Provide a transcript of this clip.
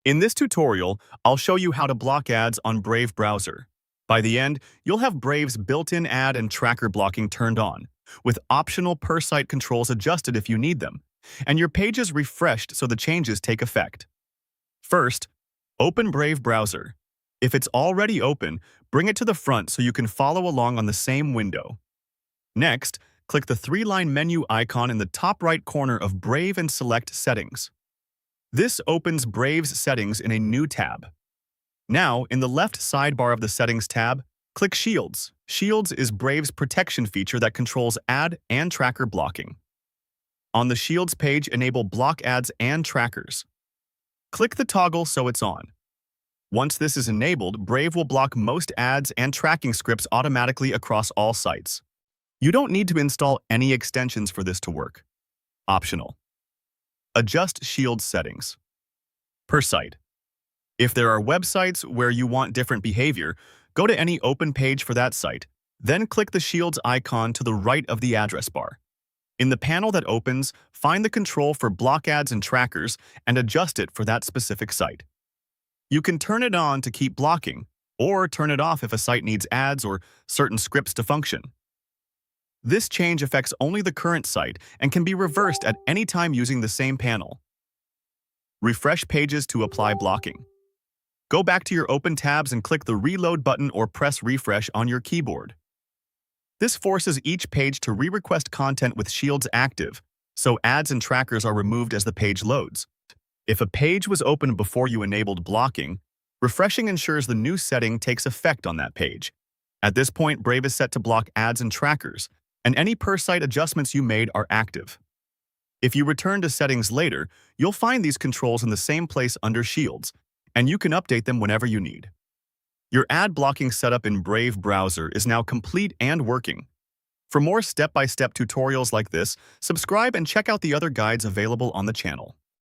In this tutorial, I'll show you how to block ads on Brave browser. By the end, you'll have Brave's built-in ad and tracker blocking turned on, with optional per-site controls adjusted if you need them, and your pages refreshed so the changes take effect. First, open Brave browser. If it's already open, bring it to the front so you can follow along on the same window. Next, click the three-line menu icon in the top right corner of Brave and select Settings. This opens Brave's settings in a new tab. Now, in the left sidebar of the Settings tab, click Shields. Shields is Brave's protection feature that controls ad and tracker blocking. On the Shields page, enable block ads and trackers. Click the toggle so it's on. Once this is enabled, Brave will block most ads and tracking scripts automatically across all sites. You don't need to install any extensions for this to work. Optional. Adjust Shields settings. Per site. If there are websites where you want different behavior, go to any open page for that site, then click the Shields icon to the right of the address bar. In the panel that opens, find the control for block ads and trackers and adjust it for that specific site. You can turn it on to keep blocking, or turn it off if a site needs ads or certain scripts to function. This change affects only the current site and can be reversed at any time using the same panel. Refresh pages to apply blocking. Go back to your open tabs and click the Reload button or press Refresh on your keyboard. This forces each page to re-request content with Shields active, so ads and trackers are removed as the page loads. If a page was opened before you enabled blocking, refreshing ensures the new setting takes effect on that page. At this point, Brave is set to block ads and trackers, and any per-site adjustments you made are active. If you return to settings later, you'll find these controls in the same place under Shields, and you can update them whenever you need. Your ad blocking setup in Brave browser is now complete and working. For more step-by-step tutorials like this, subscribe and check out the other guides available on the channel.